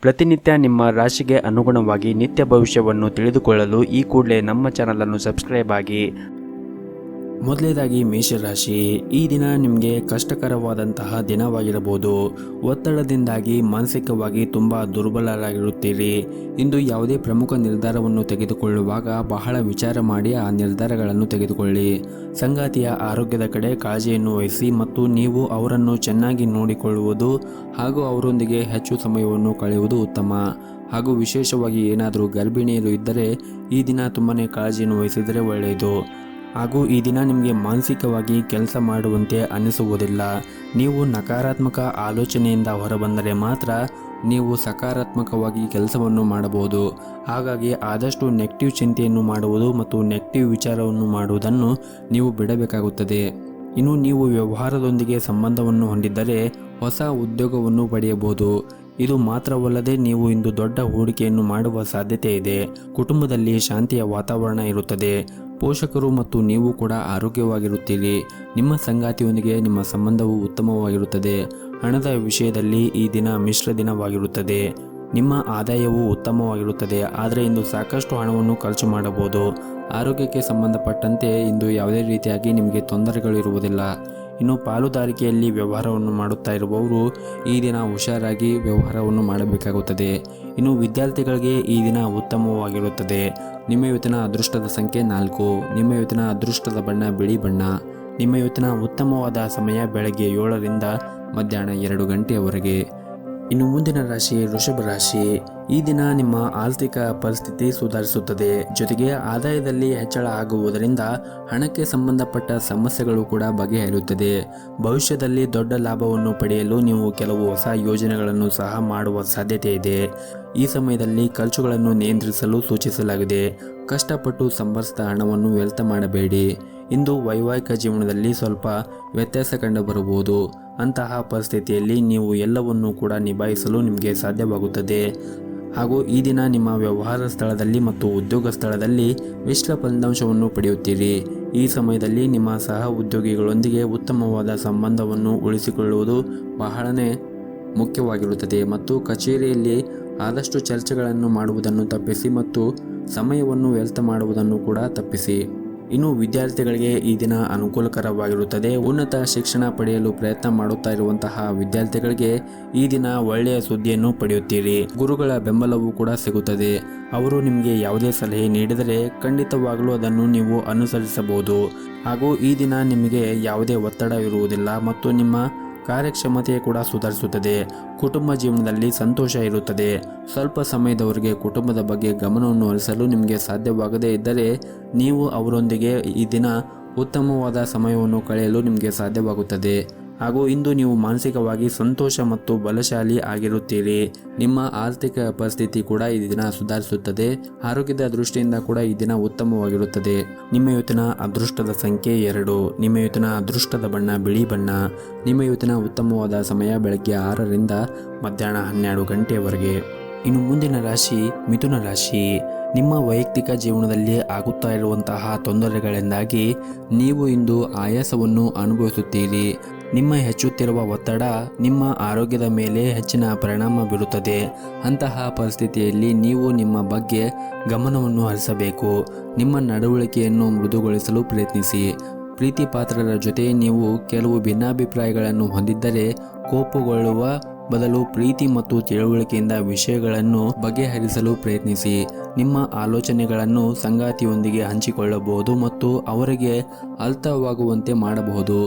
ಪ್ರತಿನಿತ್ಯ ನಿಮ್ಮ ರಾಶಿಗೆ ಅನುಗುಣವಾಗಿ ನಿತ್ಯ ಭವಿಷ್ಯವನ್ನು ತಿಳಿದುಕೊಳ್ಳಲು ಈ ಕೂಡಲೇ ನಮ್ಮ ಚಾನಲನ್ನು ಸಬ್ಸ್ಕ್ರೈಬ್ ಆಗಿ. ಮೊದಲನೇದಾಗಿ ಮೇಷರಾಶಿ, ಈ ದಿನ ನಿಮಗೆ ಕಷ್ಟಕರವಾದಂತಹ ದಿನವಾಗಿರಬಹುದು. ಒತ್ತಡದಿಂದಾಗಿ ಮಾನಸಿಕವಾಗಿ ತುಂಬ ದುರ್ಬಲರಾಗಿರುತ್ತೀರಿ. ಇಂದು ಯಾವುದೇ ಪ್ರಮುಖ ನಿರ್ಧಾರವನ್ನು ತೆಗೆದುಕೊಳ್ಳುವಾಗ ಬಹಳ ವಿಚಾರ ಮಾಡಿ ಆ ನಿರ್ಧಾರಗಳನ್ನು ತೆಗೆದುಕೊಳ್ಳಿ. ಸಂಗಾತಿಯ ಆರೋಗ್ಯದ ಕಡೆ ಕಾಳಜಿಯನ್ನು ವಹಿಸಿ ಮತ್ತು ನೀವು ಅವರನ್ನು ಚೆನ್ನಾಗಿ ನೋಡಿಕೊಳ್ಳುವುದು ಹಾಗೂ ಅವರೊಂದಿಗೆ ಹೆಚ್ಚು ಸಮಯವನ್ನು ಕಳೆಯುವುದು ಉತ್ತಮ. ಹಾಗೂ ವಿಶೇಷವಾಗಿ ಏನಾದರೂ ಗರ್ಭಿಣಿಯರು ಇದ್ದರೆ ಈ ದಿನ ತುಂಬಾ ಕಾಳಜಿಯನ್ನು ವಹಿಸಿದರೆ ಒಳ್ಳೆಯದು. ಹಾಗೂ ಈ ದಿನ ನಿಮಗೆ ಮಾನಸಿಕವಾಗಿ ಕೆಲಸ ಮಾಡುವಂತೆ ಅನಿಸುವುದಿಲ್ಲ. ನೀವು ನಕಾರಾತ್ಮಕ ಆಲೋಚನೆಯಿಂದ ಹೊರಬಂದರೆ ಮಾತ್ರ ನೀವು ಸಕಾರಾತ್ಮಕವಾಗಿ ಕೆಲಸವನ್ನು ಮಾಡಬಹುದು. ಹಾಗಾಗಿ ಆದಷ್ಟು ನೆಗೆಟಿವ್ ಚಿಂತೆಯನ್ನು ಮಾಡುವುದು ಮತ್ತು ನೆಗೆಟಿವ್ ವಿಚಾರವನ್ನು ಮಾಡುವುದನ್ನು ನೀವು ಬಿಡಬೇಕಾಗುತ್ತದೆ. ಇನ್ನು ನೀವು ವ್ಯವಹಾರದೊಂದಿಗೆ ಸಂಬಂಧವನ್ನು ಹೊಂದಿದ್ದರೆ ಹೊಸ ಉದ್ಯೋಗವನ್ನು ಪಡೆಯಬಹುದು. ಇದು ಮಾತ್ರವಲ್ಲದೆ ನೀವು ಇಂದು ದೊಡ್ಡ ಹೂಡಿಕೆಯನ್ನು ಮಾಡುವ ಸಾಧ್ಯತೆ ಇದೆ. ಕುಟುಂಬದಲ್ಲಿ ಶಾಂತಿಯ ವಾತಾವರಣ ಇರುತ್ತದೆ. ಪೋಷಕರು ಮತ್ತು ನೀವು ಕೂಡ ಆರೋಗ್ಯವಾಗಿರುತ್ತೀರಿ. ನಿಮ್ಮ ಸಂಗಾತಿಯೊಂದಿಗೆ ನಿಮ್ಮ ಸಂಬಂಧವು ಉತ್ತಮವಾಗಿರುತ್ತದೆ. ಹಣದ ವಿಷಯದಲ್ಲಿ ಈ ದಿನ ಮಿಶ್ರ ದಿನವಾಗಿರುತ್ತದೆ. ನಿಮ್ಮ ಆದಾಯವು ಉತ್ತಮವಾಗಿರುತ್ತದೆ, ಆದರೆ ಇಂದು ಸಾಕಷ್ಟು ಹಣವನ್ನು ಖರ್ಚು ಮಾಡಬಹುದು. ಆರೋಗ್ಯಕ್ಕೆ ಸಂಬಂಧಪಟ್ಟಂತೆ ಇಂದು ಯಾವುದೇ ರೀತಿಯಾಗಿ ನಿಮಗೆ ತೊಂದರೆಗಳು ಇರುವುದಿಲ್ಲ. ಇನ್ನು ಪಾಲುದಾರಿಕೆಯಲ್ಲಿ ವ್ಯವಹಾರವನ್ನು ಮಾಡುತ್ತಾ ಇರುವವರು ಈ ದಿನ ಹುಷಾರಾಗಿ ವ್ಯವಹಾರವನ್ನು ಮಾಡಬೇಕಾಗುತ್ತದೆ. ಇನ್ನು ವಿದ್ಯಾರ್ಥಿಗಳಿಗೆ ಈ ದಿನ ಉತ್ತಮವಾಗಿರುತ್ತದೆ. ನಿಮ್ಮ ಇವತ್ತಿನ ಅದೃಷ್ಟದ ಸಂಖ್ಯೆ 4. ನಿಮ್ಮ ಇವತ್ತಿನ ಅದೃಷ್ಟದ ಬಣ್ಣ ಬಿಳಿ ಬಣ್ಣ. ನಿಮ್ಮ ಇವತ್ತಿನ ಉತ್ತಮವಾದ ಸಮಯ ಬೆಳಗ್ಗೆ 7ರಿಂದ ಮಧ್ಯಾಹ್ನ 2 ಗಂಟೆಯವರೆಗೆ. ಇನ್ನು ಮುಂದಿನ ರಾಶಿ ವೃಷಭ ರಾಶಿ. ಈ ದಿನ ನಿಮ್ಮ ಆರ್ಥಿಕ ಪರಿಸ್ಥಿತಿ ಸುಧಾರಿಸುತ್ತದೆ. ಜೊತೆಗೆ ಆದಾಯದಲ್ಲಿ ಹೆಚ್ಚಳ ಆಗುವುದರಿಂದ ಹಣಕ್ಕೆ ಸಂಬಂಧಪಟ್ಟ ಸಮಸ್ಯೆಗಳು ಕೂಡ ಬಗೆಹರಿಯುತ್ತದೆ. ಭವಿಷ್ಯದಲ್ಲಿ ದೊಡ್ಡ ಲಾಭವನ್ನು ಪಡೆಯಲು ನೀವು ಕೆಲವು ಹೊಸ ಯೋಜನೆಗಳನ್ನು ಸಹ ಮಾಡುವ ಸಾಧ್ಯತೆ ಇದೆ. ಈ ಸಮಯದಲ್ಲಿ ಖರ್ಚುಗಳನ್ನು ನಿಯಂತ್ರಿಸಲು ಸೂಚಿಸಲಾಗಿದೆ. ಕಷ್ಟಪಟ್ಟು ಸಂಪಾದಿಸಿದ ಹಣವನ್ನು ವ್ಯರ್ಥ ಮಾಡಬೇಡಿ. ಇಂದು ವೈವಾಹಿಕ ಜೀವನದಲ್ಲಿ ಸ್ವಲ್ಪ ವ್ಯತ್ಯಾಸ ಕಂಡುಬರಬಹುದು. ಅಂತಹ ಪರಿಸ್ಥಿತಿಯಲ್ಲಿ ನೀವು ಎಲ್ಲವನ್ನೂ ಕೂಡ ನಿಭಾಯಿಸಲು ನಿಮಗೆ ಸಾಧ್ಯವಾಗುತ್ತದೆ. ಹಾಗೂ ಈ ದಿನ ನಿಮ್ಮ ವ್ಯವಹಾರ ಸ್ಥಳದಲ್ಲಿ ಮತ್ತು ಉದ್ಯೋಗ ಸ್ಥಳದಲ್ಲಿ ಮಿಶ್ರ ಫಲಿತಾಂಶವನ್ನು ಪಡೆಯುತ್ತೀರಿ. ಈ ಸಮಯದಲ್ಲಿ ನಿಮ್ಮ ಸಹ ಉದ್ಯೋಗಿಗಳೊಂದಿಗೆ ಉತ್ತಮವಾದ ಸಂಬಂಧವನ್ನು ಉಳಿಸಿಕೊಳ್ಳುವುದು ಬಹಳನೇ ಮುಖ್ಯವಾಗಿರುತ್ತದೆ. ಮತ್ತು ಕಚೇರಿಯಲ್ಲಿ ಆದಷ್ಟು ಚರ್ಚೆಗಳನ್ನು ಮಾಡುವುದನ್ನು ತಪ್ಪಿಸಿ ಮತ್ತು ಸಮಯವನ್ನು ವ್ಯರ್ಥ ಮಾಡುವುದನ್ನು ಕೂಡ ತಪ್ಪಿಸಿ. ಇನ್ನು ವಿದ್ಯಾರ್ಥಿಗಳಿಗೆ ಈ ದಿನ ಅನುಕೂಲಕರವಾಗಿರುತ್ತದೆ. ಉನ್ನತ ಶಿಕ್ಷಣ ಪಡೆಯಲು ಪ್ರಯತ್ನ ಮಾಡುತ್ತಾ ಇರುವಂತಹ ವಿದ್ಯಾರ್ಥಿಗಳಿಗೆ ಈ ದಿನ ಒಳ್ಳೆಯ ಸುದ್ದಿಯನ್ನು ಪಡೆಯುತ್ತೀರಿ. ಗುರುಗಳ ಬೆಂಬಲವೂ ಕೂಡ ಸಿಗುತ್ತದೆ. ಅವರು ನಿಮಗೆ ಯಾವುದೇ ಸಲಹೆ ನೀಡಿದರೆ ಖಂಡಿತವಾಗಲೂ ಅದನ್ನು ನೀವು ಅನುಸರಿಸಬಹುದು. ಹಾಗೂ ಈ ದಿನ ನಿಮಗೆ ಯಾವುದೇ ಒತ್ತಡ ಇರುವುದಿಲ್ಲ ಮತ್ತು ನಿಮ್ಮ ಕಾರ್ಯಕ್ಷಮತೆ ಕೂಡ ಸುಧಾರಿಸುತ್ತದೆ. ಕುಟುಂಬ ಜೀವನದಲ್ಲಿ ಸಂತೋಷ ಇರುತ್ತದೆ. ಸ್ವಲ್ಪ ಸಮಯದವರೆಗೆ ಕುಟುಂಬದ ಬಗ್ಗೆ ಗಮನವನ್ನು ಹರಿಸಲು ನಿಮಗೆ ಸಾಧ್ಯವಾಗದೇ ಇದ್ದರೆ ನೀವು ಅವರೊಂದಿಗೆ ಈ ದಿನ ಉತ್ತಮವಾದ ಸಮಯವನ್ನು ಕಳೆಯಲು ನಿಮಗೆ ಸಾಧ್ಯವಾಗುತ್ತದೆ. ಹಾಗೂ ಇಂದು ನೀವು ಮಾನಸಿಕವಾಗಿ ಸಂತೋಷ ಮತ್ತು ಬಲಶಾಲಿ ಆಗಿರುತ್ತೀರಿ. ನಿಮ್ಮ ಆರ್ಥಿಕ ಪರಿಸ್ಥಿತಿ ಕೂಡ ಈ ದಿನ ಸುಧಾರಿಸುತ್ತದೆ. ಆರೋಗ್ಯದ ದೃಷ್ಟಿಯಿಂದ ಕೂಡ ಈ ದಿನ ಉತ್ತಮವಾಗಿರುತ್ತದೆ. ನಿಮ್ಮ ಇವತ್ತಿನ ಅದೃಷ್ಟದ ಸಂಖ್ಯೆ 2. ನಿಮ್ಮ ಇವತ್ತಿನ ಅದೃಷ್ಟದ ಬಣ್ಣ ಬಿಳಿ ಬಣ್ಣ. ನಿಮ್ಮ ಇವತ್ತಿನ ಉತ್ತಮವಾದ ಸಮಯ ಬೆಳಗ್ಗೆ 6ರಿಂದ ಮಧ್ಯಾಹ್ನ 12 ಗಂಟೆಯವರೆಗೆ. ಇನ್ನು ಮುಂದಿನ ರಾಶಿ ಮಿಥುನ ರಾಶಿ. ನಿಮ್ಮ ವೈಯಕ್ತಿಕ ಜೀವನದಲ್ಲಿ ಆಗುತ್ತಾ ಇರುವಂತಹ ತೊಂದರೆಗಳಿಂದಾಗಿ ನೀವು ಇಂದು ಆಯಾಸವನ್ನು ಅನುಭವಿಸುತ್ತೀರಿ. ನಿಮ್ಮ ಹೆಚ್ಚುತ್ತಿರುವ ಒತ್ತಡ ನಿಮ್ಮ ಆರೋಗ್ಯದ ಮೇಲೆ ಹೆಚ್ಚಿನ ಪರಿಣಾಮ ಬೀರುತ್ತದೆ. ಅಂತಹ ಪರಿಸ್ಥಿತಿಯಲ್ಲಿ ನೀವು ನಿಮ್ಮ ಬಗ್ಗೆ ಗಮನವನ್ನು ಹರಿಸಬೇಕು. ನಿಮ್ಮ ನಡವಳಿಕೆಯನ್ನು ಮೃದುಗೊಳಿಸಲು ಪ್ರಯತ್ನಿಸಿ. ಪ್ರೀತಿ ಪಾತ್ರರ ಜೊತೆ ನೀವು ಕೆಲವು ಭಿನ್ನಾಭಿಪ್ರಾಯಗಳನ್ನು ಹೊಂದಿದ್ದರೆ ಕೋಪಗೊಳ್ಳುವ ಬದಲು ಪ್ರೀತಿ ಮತ್ತು ತಿಳುವಳಿಕೆಯಿಂದ ವಿಷಯಗಳನ್ನು ಬಗೆಹರಿಸಲು ಪ್ರಯತ್ನಿಸಿ. ನಿಮ್ಮ ಆಲೋಚನೆಗಳನ್ನು ಸಂಗಾತಿಯೊಂದಿಗೆ ಹಂಚಿಕೊಳ್ಳಬಹುದು ಮತ್ತು ಅವರಿಗೆ ಅರ್ಥವಾಗುವಂತೆ ಮಾಡಬಹುದು.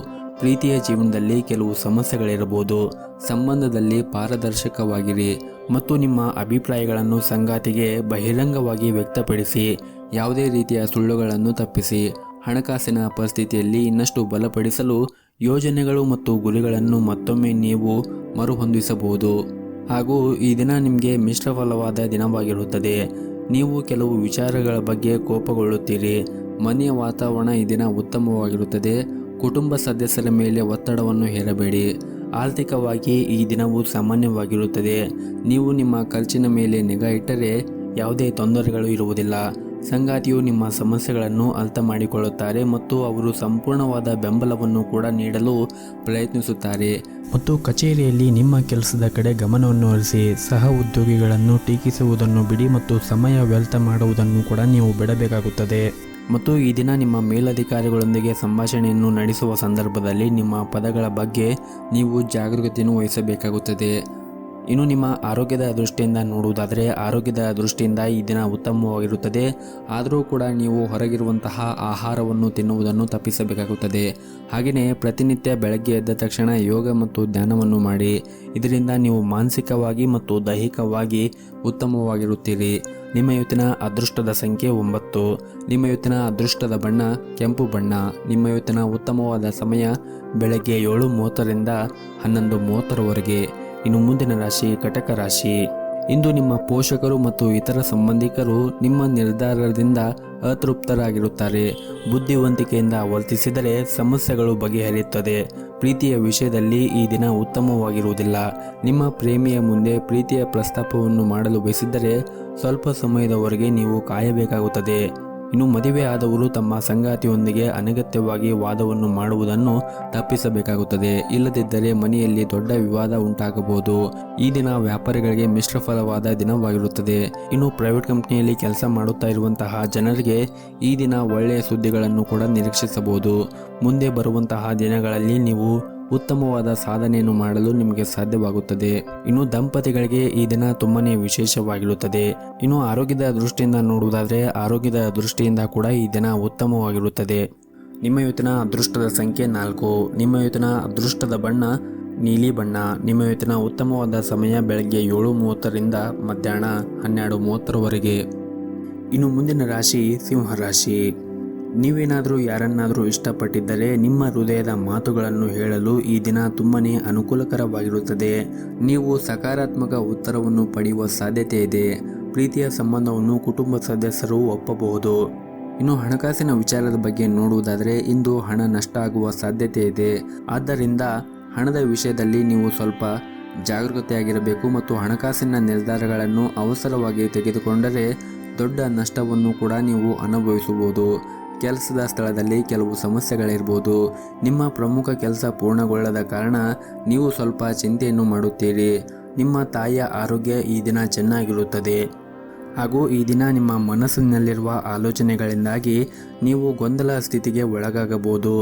ಪ್ರೀತಿಯ ಜೀವನದಲ್ಲಿ ಕೆಲವು ಸಮಸ್ಯೆಗಳಿರಬಹುದು. ಸಂಬಂಧದಲ್ಲಿ ಪಾರದರ್ಶಕವಾಗಿರಿ ಮತ್ತು ನಿಮ್ಮ ಅಭಿಪ್ರಾಯಗಳನ್ನು ಸಂಗಾತಿಗೆ ಬಹಿರಂಗವಾಗಿ ವ್ಯಕ್ತಪಡಿಸಿ. ಯಾವುದೇ ರೀತಿಯ ಸುಳ್ಳುಗಳನ್ನು ತಪ್ಪಿಸಿ. ಹಣಕಾಸಿನ ಪರಿಸ್ಥಿತಿಯಲ್ಲಿ ಇನ್ನಷ್ಟು ಬಲಪಡಿಸಲು ಯೋಜನೆಗಳು ಮತ್ತು ಗುರಿಗಳನ್ನು ಮತ್ತೊಮ್ಮೆ ನೀವು ಮರುಹೊಂದಿಸಬಹುದು. ಹಾಗೂ ಈ ದಿನ ನಿಮಗೆ ಮಿಶ್ರಫಲವಾದ ದಿನವಾಗಿರುತ್ತದೆ. ನೀವು ಕೆಲವು ವಿಚಾರಗಳ ಬಗ್ಗೆ ಕೋಪಗೊಳ್ಳುತ್ತೀರಿ. ಮನೆಯ ವಾತಾವರಣ ಈ ದಿನ ಉತ್ತಮವಾಗಿರುತ್ತದೆ. ಕುಟುಂಬ ಸದಸ್ಯರ ಮೇಲೆ ಒತ್ತಡವನ್ನು ಹೇರಬೇಡಿ. ಆರ್ಥಿಕವಾಗಿ ಈ ದಿನವು ಸಾಮಾನ್ಯವಾಗಿರುತ್ತದೆ. ನೀವು ನಿಮ್ಮ ಖರ್ಚಿನ ಮೇಲೆ ನಿಗಾ ಇಟ್ಟರೆ ಯಾವುದೇ ತೊಂದರೆಗಳು ಇರುವುದಿಲ್ಲ. ಸಂಗಾತಿಯು ನಿಮ್ಮ ಸಮಸ್ಯೆಗಳನ್ನು ಅರ್ಥ ಮಾಡಿಕೊಳ್ಳುತ್ತಾರೆ ಮತ್ತು ಅವರು ಸಂಪೂರ್ಣವಾದ ಬೆಂಬಲವನ್ನು ಕೂಡ ನೀಡಲು ಪ್ರಯತ್ನಿಸುತ್ತಾರೆ. ಮತ್ತು ಕಚೇರಿಯಲ್ಲಿ ನಿಮ್ಮ ಕೆಲಸದ ಕಡೆ ಗಮನವನ್ನು ಹರಿಸಿ. ಸಹ ಉದ್ಯೋಗಿಗಳನ್ನು ಟೀಕಿಸುವುದನ್ನು ಬಿಡಿ ಮತ್ತು ಸಮಯ ವ್ಯರ್ಥ ಮಾಡುವುದನ್ನು ಕೂಡ ನೀವು ಬಿಡಬೇಕಾಗುತ್ತದೆ. ಮತ್ತು ಈ ದಿನ ನಿಮ್ಮ ಮೇಲಧಿಕಾರಿಗಳೊಂದಿಗೆ ಸಂಭಾಷಣೆಯನ್ನು ನಡೆಸುವ ಸಂದರ್ಭದಲ್ಲಿ ನಿಮ್ಮ ಪದಗಳ ಬಗ್ಗೆ ನೀವು ಜಾಗರೂಕತೆಯನ್ನು ವಹಿಸಬೇಕಾಗುತ್ತದೆ. ಇನ್ನು ನಿಮ್ಮ ಆರೋಗ್ಯದ ದೃಷ್ಟಿಯಿಂದ ನೋಡುವುದಾದರೆ ಆರೋಗ್ಯದ ದೃಷ್ಟಿಯಿಂದ ಈ ದಿನ ಉತ್ತಮವಾಗಿರುತ್ತದೆ. ಆದರೂ ಕೂಡ ನೀವು ಹೊರಗಿರುವಂತಹ ಆಹಾರವನ್ನು ತಿನ್ನುವುದನ್ನು ತಪ್ಪಿಸಬೇಕಾಗುತ್ತದೆ. ಹಾಗೆಯೇ ಪ್ರತಿನಿತ್ಯ ಬೆಳಗ್ಗೆ ಎದ್ದ ತಕ್ಷಣ ಯೋಗ ಮತ್ತು ಧ್ಯಾನವನ್ನು ಮಾಡಿ. ಇದರಿಂದ ನೀವು ಮಾನಸಿಕವಾಗಿ ಮತ್ತು ದೈಹಿಕವಾಗಿ ಉತ್ತಮವಾಗಿರುತ್ತೀರಿ. ನಿಮ್ಮ ಇವತ್ತಿನ ಅದೃಷ್ಟದ ಸಂಖ್ಯೆ 9. ನಿಮ್ಮ ಇವತ್ತಿನ ಅದೃಷ್ಟದ ಬಣ್ಣ ಕೆಂಪು ಬಣ್ಣ. ನಿಮ್ಮ ಇವತ್ತಿನ ಉತ್ತಮವಾದ ಸಮಯ ಬೆಳಗ್ಗೆ 7:30ರಿಂದ 11:30ರವರೆಗೆ. ಇನ್ನು ಮುಂದಿನ ರಾಶಿ ಕಟಕ ರಾಶಿ. ಇಂದು ನಿಮ್ಮ ಪೋಷಕರು ಮತ್ತು ಇತರ ಸಂಬಂಧಿಕರು ನಿಮ್ಮ ನಿರ್ಧಾರದಿಂದ ಅತೃಪ್ತರಾಗಿರುತ್ತಾರೆ. ಬುದ್ಧಿವಂತಿಕೆಯಿಂದ ವರ್ತಿಸಿದರೆ ಸಮಸ್ಯೆಗಳು ಬಗೆಹರಿಯುತ್ತದೆ. ಪ್ರೀತಿಯ ವಿಷಯದಲ್ಲಿ ಈ ದಿನ ಉತ್ತಮವಾಗಿರುವುದಿಲ್ಲ. ನಿಮ್ಮ ಪ್ರೇಮಿಯ ಮುಂದೆ ಪ್ರೀತಿಯ ಪ್ರಸ್ತಾಪವನ್ನು ಮಾಡಲು ಬಯಸಿದ್ದರೆ ಸ್ವಲ್ಪ ಸಮಯದವರೆಗೆ ನೀವು ಕಾಯಬೇಕಾಗುತ್ತದೆ. ಇನ್ನು ಮದುವೆ ಆದವರು ತಮ್ಮ ಸಂಗಾತಿಯೊಂದಿಗೆ ಅನಗತ್ಯವಾಗಿ ವಾದವನ್ನು ಮಾಡುವುದನ್ನು ತಪ್ಪಿಸಬೇಕಾಗುತ್ತದೆ. ಇಲ್ಲದಿದ್ದರೆ ಮನೆಯಲ್ಲಿ ದೊಡ್ಡ ವಿವಾದ ಉಂಟಾಗಬಹುದು. ಈ ದಿನ ವ್ಯಾಪಾರಿಗಳಿಗೆ ಮಿಶ್ರ ಫಲವಾದ ದಿನವಾಗಿರುತ್ತದೆ. ಇನ್ನು ಪ್ರೈವೇಟ್ ಕಂಪನಿಯಲ್ಲಿ ಕೆಲಸ ಮಾಡುತ್ತಾ ಇರುವಂತಹ ಜನರಿಗೆ ಈ ದಿನ ಒಳ್ಳೆಯ ಸುದ್ದಿಗಳನ್ನು ಕೂಡ ನಿರೀಕ್ಷಿಸಬಹುದು. ಮುಂದೆ ಬರುವಂತಹ ದಿನಗಳಲ್ಲಿ ನೀವು ಉತ್ತಮವಾದ ಸಾಧನೆಯನ್ನು ಮಾಡಲು ನಿಮಗೆ ಸಾಧ್ಯವಾಗುತ್ತದೆ. ಇನ್ನು ದಂಪತಿಗಳಿಗೆ ಈ ದಿನ ತುಂಬಾನೇ ವಿಶೇಷವಾಗಿರುತ್ತದೆ. ಇನ್ನು ಆರೋಗ್ಯದ ದೃಷ್ಟಿಯಿಂದ ನೋಡುವುದಾದರೆ ಆರೋಗ್ಯದ ದೃಷ್ಟಿಯಿಂದ ಕೂಡ ಈ ದಿನ ಉತ್ತಮವಾಗಿರುತ್ತದೆ. ನಿಮ್ಮ ಇವತ್ತಿನ ಅದೃಷ್ಟದ ಸಂಖ್ಯೆ 4. ನಿಮ್ಮ ಇವತ್ತಿನ ಅದೃಷ್ಟದ ಬಣ್ಣ ನೀಲಿ ಬಣ್ಣ. ನಿಮ್ಮ ಇವತ್ತಿನ ಉತ್ತಮವಾದ ಸಮಯ ಬೆಳಗ್ಗೆ 7:30ರಿಂದ ಮಧ್ಯಾಹ್ನ 12:30ರವರೆಗೆ. ಇನ್ನು ಮುಂದಿನ ರಾಶಿ ಸಿಂಹ ರಾಶಿ. ನೀವೇನಾದರೂ ಯಾರನ್ನಾದರೂ ಇಷ್ಟಪಟ್ಟಿದ್ದರೆ ನಿಮ್ಮ ಹೃದಯದ ಮಾತುಗಳನ್ನು ಹೇಳಲು ಈ ದಿನ ತುಂಬನೇ ಅನುಕೂಲಕರವಾಗಿರುತ್ತದೆ. ನೀವು ಸಕಾರಾತ್ಮಕ ಉತ್ತರವನ್ನು ಪಡೆಯುವ ಸಾಧ್ಯತೆ ಇದೆ. ಪ್ರೀತಿಯ ಸಂಬಂಧವನ್ನು ಕುಟುಂಬ ಸದಸ್ಯರು ಒಪ್ಪಬಹುದು. ಇನ್ನು ಹಣಕಾಸಿನ ವಿಚಾರದ ಬಗ್ಗೆ ನೋಡುವುದಾದರೆ ಇಂದು ಹಣ ನಷ್ಟ ಆಗುವ ಸಾಧ್ಯತೆ ಇದೆ. ಆದ್ದರಿಂದ ಹಣದ ವಿಷಯದಲ್ಲಿ ನೀವು ಸ್ವಲ್ಪ ಜಾಗರೂಕತೆಯಾಗಿರಬೇಕು ಮತ್ತು ಹಣಕಾಸಿನ ನಿರ್ಧಾರಗಳನ್ನು ಅವಸರವಾಗಿ ತೆಗೆದುಕೊಂಡರೆ ದೊಡ್ಡ ನಷ್ಟವನ್ನು ಕೂಡ ನೀವು ಅನುಭವಿಸಬಹುದು. ಕೆಲಸದ ಸ್ಥಳದಲ್ಲಿ ಕೆಲವು ಸಮಸ್ಯೆಗಳಿರ್ಬೋದು. ನಿಮ್ಮ ಪ್ರಮುಖ ಕೆಲಸ ಪೂರ್ಣಗೊಳ್ಳದ ಕಾರಣ ನೀವು ಸ್ವಲ್ಪ ಚಿಂತೆಯನ್ನು ಮಾಡುತ್ತೀರಿ. ನಿಮ್ಮ ತಾಯಿಯ ಆರೋಗ್ಯ ಈ ದಿನ ಚೆನ್ನಾಗಿರುತ್ತದೆ. ಹಾಗೂ ಈ ದಿನ ನಿಮ್ಮ ಮನಸ್ಸಿನಲ್ಲಿರುವ ಆಲೋಚನೆಗಳಿಂದಾಗಿ ನೀವು ಗೊಂದಲ ಸ್ಥಿತಿಗೆ ಒಳಗಾಗಬಹುದು.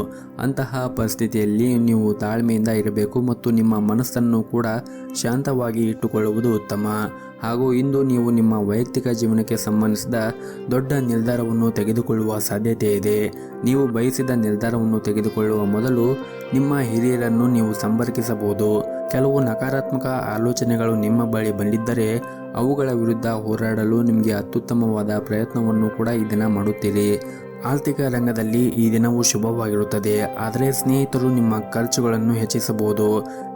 ಅಂತಹ ಪರಿಸ್ಥಿತಿಯಲ್ಲಿ ನೀವು ತಾಳ್ಮೆಯಿಂದ ಇರಬೇಕು ಮತ್ತು ನಿಮ್ಮ ಮನಸ್ಸನ್ನು ಕೂಡ ಶಾಂತವಾಗಿ ಇಟ್ಟುಕೊಳ್ಳುವುದು ಉತ್ತಮ. ಹಾಗೂ ಇಂದು ನೀವು ನಿಮ್ಮ ವೈಯಕ್ತಿಕ ಜೀವನಕ್ಕೆ ಸಂಬಂಧಿಸಿದ ದೊಡ್ಡ ನಿರ್ಧಾರವನ್ನು ತೆಗೆದುಕೊಳ್ಳುವ ಸಾಧ್ಯತೆ ಇದೆ. ನೀವು ಬಯಸಿದ ನಿರ್ಧಾರವನ್ನು ತೆಗೆದುಕೊಳ್ಳುವ ಮೊದಲು ನಿಮ್ಮ ಹಿರಿಯರನ್ನು ನೀವು ಸಂಪರ್ಕಿಸಬಹುದು. ಕೆಲವು ನಕಾರಾತ್ಮಕ ಆಲೋಚನೆಗಳು ನಿಮ್ಮ ಬಳಿ ಬಂದಿದ್ದರೆ ಅವುಗಳ ವಿರುದ್ಧ ಹೋರಾಡಲು ನಿಮಗೆ ಅತ್ಯುತ್ತಮವಾದ ಪ್ರಯತ್ನವನ್ನು ಕೂಡ ಈ ದಿನ ಮಾಡುತ್ತೀರಿ. ಆರ್ಥಿಕ ರಂಗದಲ್ಲಿ ಈ ದಿನವೂ ಶುಭವಾಗಿರುತ್ತದೆ. ಆದರೆ ಸ್ನೇಹಿತರು ನಿಮ್ಮ ಖರ್ಚುಗಳನ್ನು ಹೆಚ್ಚಿಸಬಹುದು.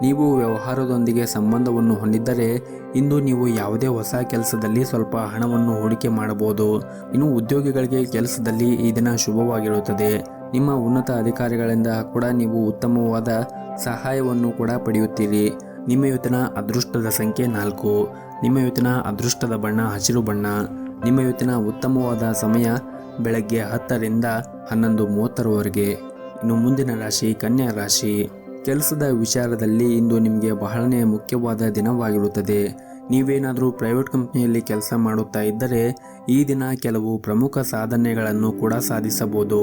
ನೀವು ವ್ಯವಹಾರದೊಂದಿಗೆ ಸಂಬಂಧವನ್ನು ಹೊಂದಿದ್ದರೆ ಇಂದು ನೀವು ಯಾವುದೇ ಹೊಸ ಕೆಲಸದಲ್ಲಿ ಸ್ವಲ್ಪ ಹಣವನ್ನು ಹೂಡಿಕೆ ಮಾಡಬಹುದು. ಇನ್ನು ಉದ್ಯೋಗಿಗಳಿಗೆ ಕೆಲಸದಲ್ಲಿ ಈ ದಿನ ಶುಭವಾಗಿರುತ್ತದೆ. ನಿಮ್ಮ ಉನ್ನತ ಅಧಿಕಾರಿಗಳಿಂದ ಕೂಡ ನೀವು ಉತ್ತಮವಾದ ಸಹಾಯವನ್ನು ಕೂಡ ಪಡೆಯುತ್ತೀರಿ. ನಿಮ್ಮ ಇವತ್ತಿನ ಅದೃಷ್ಟದ ಸಂಖ್ಯೆ 4. ನಿಮ್ಮ ಇವತ್ತಿನ ಅದೃಷ್ಟದ ಬಣ್ಣ ಹಸಿರು ಬಣ್ಣ. ನಿಮ್ಮ ಇವತ್ತಿನ ಉತ್ತಮವಾದ ಸಮಯ ಬೆಳಗ್ಗೆ 10ರಿಂದ 11:30ರವರೆಗೆ. ಇನ್ನು ಮುಂದಿನ ರಾಶಿ ಕನ್ಯಾ ರಾಶಿ. ಕೆಲಸದ ವಿಚಾರದಲ್ಲಿ ಇಂದು ನಿಮಗೆ ಬಹಳನೇ ಮುಖ್ಯವಾದ ದಿನವಾಗಿರುತ್ತದೆ. ನೀವೇನಾದರೂ ಪ್ರೈವೇಟ್ ಕಂಪನಿಯಲ್ಲಿ ಕೆಲಸ ಮಾಡುತ್ತಾ ಇದ್ದರೆ ಈ ದಿನ ಕೆಲವು ಪ್ರಮುಖ ಸಾಧನೆಗಳನ್ನು ಕೂಡ ಸಾಧಿಸಬಹುದು.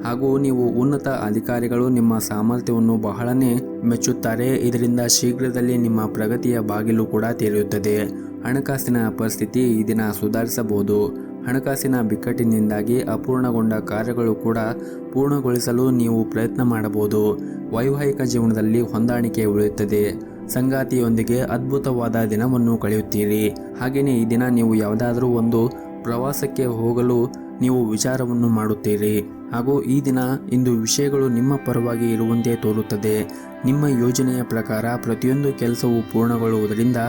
ಹಾಗೂ ನೀವು ಉನ್ನತ ಅಧಿಕಾರಿಗಳು ನಿಮ್ಮ ಸಾಮರ್ಥ್ಯವನ್ನು ಬಹಳನೇ ಮೆಚ್ಚುತ್ತಾರೆ. ಇದರಿಂದ ಶೀಘ್ರದಲ್ಲಿ ನಿಮ್ಮ ಪ್ರಗತಿಯ ಬಾಗಿಲು ಕೂಡ ತೆರೆಯುತ್ತದೆ. ಹಣಕಾಸಿನ ಪರಿಸ್ಥಿತಿ ಈ ದಿನ ಸುಧಾರಿಸಬಹುದು. ಹಣಕಾಸಿನ ಬಿಕ್ಕಟ್ಟಿನಿಂದಾಗಿ ಅಪೂರ್ಣಗೊಂಡ ಕಾರ್ಯಗಳು ಕೂಡ ಪೂರ್ಣಗೊಳಿಸಲು ನೀವು ಪ್ರಯತ್ನ ಮಾಡಬಹುದು. ವೈವಾಹಿಕ ಜೀವನದಲ್ಲಿ ಹೊಂದಾಣಿಕೆ ಉಳಿಯುತ್ತದೆ. ಸಂಗಾತಿಯೊಂದಿಗೆ ಅದ್ಭುತವಾದ ದಿನವನ್ನು ಕಳೆಯುತ್ತೀರಿ. ಹಾಗೆಯೇ ಈ ದಿನ ನೀವು ಯಾವುದಾದ್ರೂ ಒಂದು ಪ್ರವಾಸಕ್ಕೆ ಹೋಗಲು ನೀವು ವಿಚಾರವನ್ನು ಮಾಡುತ್ತೀರಿ. ಹಾಗೂ ಈ ದಿನ ಇಂದು ವಿಷಯಗಳು ನಿಮ್ಮ ಪರವಾಗಿ ಇರುವಂತೆ ತೋರುತ್ತದೆ. ನಿಮ್ಮ ಯೋಜನೆಯ ಪ್ರಕಾರ ಪ್ರತಿಯೊಂದು ಕೆಲಸವು ಪೂರ್ಣಗೊಳ್ಳುವುದರಿಂದ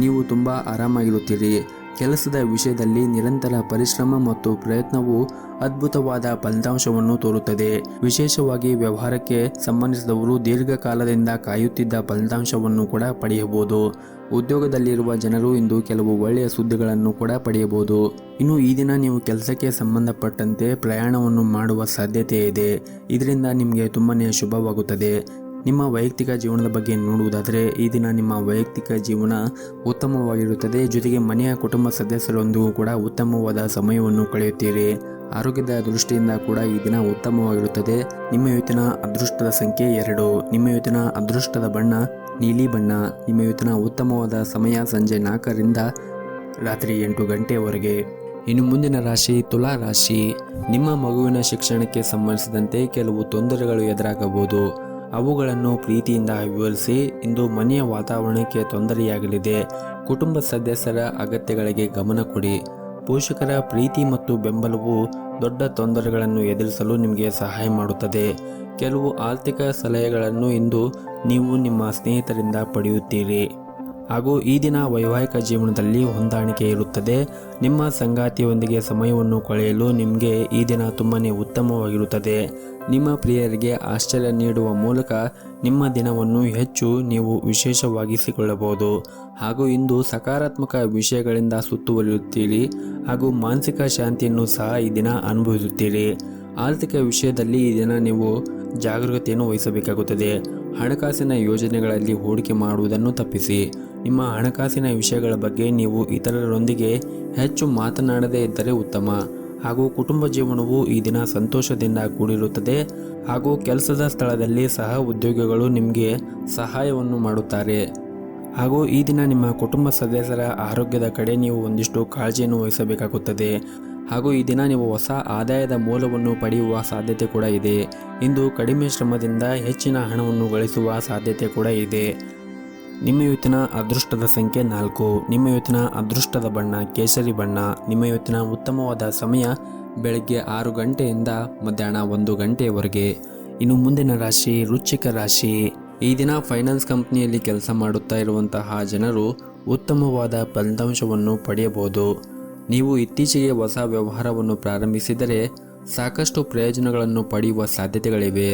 ನೀವು ತುಂಬ ಆರಾಮಾಗಿರುತ್ತೀರಿ. ಕೆಲಸದ ವಿಷಯದಲ್ಲಿ ನಿರಂತರ ಪರಿಶ್ರಮ ಮತ್ತು ಪ್ರಯತ್ನವು ಅದ್ಭುತವಾದ ಫಲಿತಾಂಶವನ್ನು ತೋರುತ್ತದೆ. ವಿಶೇಷವಾಗಿ ವ್ಯವಹಾರಕ್ಕೆ ಸಂಬಂಧಿಸಿದವರು ದೀರ್ಘಕಾಲದಿಂದ ಕಾಯುತ್ತಿದ್ದ ಫಲಿತಾಂಶವನ್ನು ಕೂಡ ಪಡೆಯಬಹುದು. ಉದ್ಯೋಗದಲ್ಲಿರುವ ಜನರು ಇಂದು ಕೆಲವು ಒಳ್ಳೆಯ ಸುದ್ದಿಗಳನ್ನು ಕೂಡ ಪಡೆಯಬಹುದು. ಇನ್ನು ಈ ದಿನ ನೀವು ಕೆಲಸಕ್ಕೆ ಸಂಬಂಧಪಟ್ಟಂತೆ ಪ್ರಯಾಣವನ್ನು ಮಾಡುವ ಸಾಧ್ಯತೆ ಇದೆ. ಇದರಿಂದ ನಿಮಗೆ ತುಂಬಾನೇ ಶುಭವಾಗುತ್ತದೆ. ನಿಮ್ಮ ವೈಯಕ್ತಿಕ ಜೀವನದ ಬಗ್ಗೆ ನೋಡುವುದಾದರೆ ಈ ದಿನ ನಿಮ್ಮ ವೈಯಕ್ತಿಕ ಜೀವನ ಉತ್ತಮವಾಗಿರುತ್ತದೆ. ಜೊತೆಗೆ ಮನೆಯ ಕುಟುಂಬ ಸದಸ್ಯರೊಂದಿಗೂ ಕೂಡ ಉತ್ತಮವಾದ ಸಮಯವನ್ನು ಕಳೆಯುತ್ತೀರಿ. ಆರೋಗ್ಯದ ದೃಷ್ಟಿಯಿಂದ ಕೂಡ ಈ ದಿನ ಉತ್ತಮವಾಗಿರುತ್ತದೆ. ನಿಮ್ಮ ಇವತ್ತಿನ ಅದೃಷ್ಟದ ಸಂಖ್ಯೆ 2. ನಿಮ್ಮ ಇವತ್ತಿನ ಅದೃಷ್ಟದ ಬಣ್ಣ ನೀಲಿ ಬಣ್ಣ. ನಿಮ್ಮ ಇವತ್ತಿನ ಉತ್ತಮವಾದ ಸಮಯ ಸಂಜೆ 4ರಿಂದ ರಾತ್ರಿ 8 ಗಂಟೆಯವರೆಗೆ. ಇನ್ನು ಮುಂದಿನ ರಾಶಿ ತುಲಾ ರಾಶಿ. ನಿಮ್ಮ ಮಗುವಿನ ಶಿಕ್ಷಣಕ್ಕೆ ಸಂಬಂಧಿಸಿದಂತೆ ಕೆಲವು ತೊಂದರೆಗಳು ಎದುರಾಗಬಹುದು. ಅವುಗಳನ್ನು ಪ್ರೀತಿಯಿಂದ ವಿವರಿಸಿ. ಇಂದು ಮನೆಯ ವಾತಾವರಣಕ್ಕೆ ತೊಂದರೆಯಾಗಲಿದೆ. ಕುಟುಂಬ ಸದಸ್ಯರ ಅಗತ್ಯಗಳಿಗೆ ಗಮನ ಕೊಡಿ. ಪೋಷಕರ ಪ್ರೀತಿ ಮತ್ತು ಬೆಂಬಲವು ದೊಡ್ಡ ತೊಂದರೆಗಳನ್ನು ಎದುರಿಸಲು ನಿಮಗೆ ಸಹಾಯ ಮಾಡುತ್ತದೆ. ಕೆಲವು ಆರ್ಥಿಕ ಸಲಹೆಗಳನ್ನು ಇಂದು ನೀವು ನಿಮ್ಮ ಸ್ನೇಹಿತರಿಂದ ಪಡೆಯುತ್ತೀರಿ. ಹಾಗೂ ಈ ದಿನ ವೈವಾಹಿಕ ಜೀವನದಲ್ಲಿ ಹೊಂದಾಣಿಕೆ ಇರುತ್ತದೆ. ನಿಮ್ಮ ಸಂಗಾತಿಯೊಂದಿಗೆ ಸಮಯವನ್ನು ಕಳೆಯಲು ನಿಮಗೆ ಈ ದಿನ ತುಂಬಾನೇ ಉತ್ತಮವಾಗಿರುತ್ತದೆ. ನಿಮ್ಮ ಪ್ರಿಯರಿಗೆ ಆಶ್ಚರ್ಯ ನೀಡುವ ಮೂಲಕ ನಿಮ್ಮ ದಿನವನ್ನು ಹೆಚ್ಚು ನೀವು ವಿಶೇಷವಾಗಿಸಿಕೊಳ್ಳಬಹುದು. ಹಾಗೂ ಇಂದು ಸಕಾರಾತ್ಮಕ ವಿಷಯಗಳಿಂದ ಸುತ್ತುವರಿಯುತ್ತೀರಿ ಹಾಗೂ ಮಾನಸಿಕ ಶಾಂತಿಯನ್ನು ಸಹ ಈ ದಿನ ಅನುಭವಿಸುತ್ತೀರಿ. ಆರ್ಥಿಕ ವಿಷಯದಲ್ಲಿ ಈ ದಿನ ನೀವು ಜಾಗರೂಕತೆಯನ್ನು ವಹಿಸಬೇಕಾಗುತ್ತದೆ. ಹಣಕಾಸಿನ ಯೋಜನೆಗಳಲ್ಲಿ ಹೂಡಿಕೆ ಮಾಡುವುದನ್ನು ತಪ್ಪಿಸಿ. ನಿಮ್ಮ ಹಣಕಾಸಿನ ವಿಷಯಗಳ ಬಗ್ಗೆ ನೀವು ಇತರರೊಂದಿಗೆ ಹೆಚ್ಚು ಮಾತನಾಡದೇ ಇದ್ದರೆ ಉತ್ತಮ. ಹಾಗೂ ಕುಟುಂಬ ಜೀವನವು ಈ ದಿನ ಸಂತೋಷದಿಂದ ಕೂಡಿರುತ್ತದೆ. ಹಾಗೂ ಕೆಲಸದ ಸ್ಥಳದಲ್ಲಿ ಸಹ ಉದ್ಯೋಗಿಗಳು ನಿಮಗೆ ಸಹಾಯವನ್ನು ಮಾಡುತ್ತಾರೆ. ಹಾಗೂ ಈ ದಿನ ನಿಮ್ಮ ಕುಟುಂಬ ಸದಸ್ಯರ ಆರೋಗ್ಯದ ಕಡೆ ನೀವು ಒಂದಿಷ್ಟು ಕಾಳಜಿಯನ್ನು ವಹಿಸಬೇಕಾಗುತ್ತದೆ. ಹಾಗೂ ಈ ದಿನ ನೀವು ಹೊಸ ಆದಾಯದ ಮೂಲವನ್ನು ಪಡೆಯುವ ಸಾಧ್ಯತೆ ಕೂಡ ಇದೆ. ಇಂದು ಕಡಿಮೆ ಶ್ರಮದಿಂದ ಹೆಚ್ಚಿನ ಹಣವನ್ನು ಗಳಿಸುವ ಸಾಧ್ಯತೆ ಕೂಡ ಇದೆ. ನಿಮ್ಮ ಇವತ್ತಿನ ಅದೃಷ್ಟದ ಸಂಖ್ಯೆ 4. ನಿಮ್ಮ ಇವತ್ತಿನ ಅದೃಷ್ಟದ ಬಣ್ಣ ಕೇಸರಿ ಬಣ್ಣ. ನಿಮ್ಮ ಇವತ್ತಿನ ಉತ್ತಮವಾದ ಸಮಯ ಬೆಳಗ್ಗೆ 6 ಗಂಟೆಯಿಂದ ಮಧ್ಯಾಹ್ನ 1 ಗಂಟೆಯವರೆಗೆ. ಇನ್ನು ಮುಂದಿನ ರಾಶಿ ವೃಶ್ಚಿಕ ರಾಶಿ. ಈ ದಿನ ಫೈನಾನ್ಸ್ ಕಂಪನಿಯಲ್ಲಿ ಕೆಲಸ ಮಾಡುತ್ತಾ ಇರುವಂತಹ ಜನರು ಉತ್ತಮವಾದ ಫಲಿತಾಂಶವನ್ನು ಪಡೆಯಬಹುದು. ನೀವು ಇತ್ತೀಚೆಗೆ ಹೊಸ ವ್ಯವಹಾರವನ್ನು ಪ್ರಾರಂಭಿಸಿದರೆ ಸಾಕಷ್ಟು ಪ್ರಯೋಜನಗಳನ್ನು ಪಡೆಯುವ ಸಾಧ್ಯತೆಗಳಿವೆ.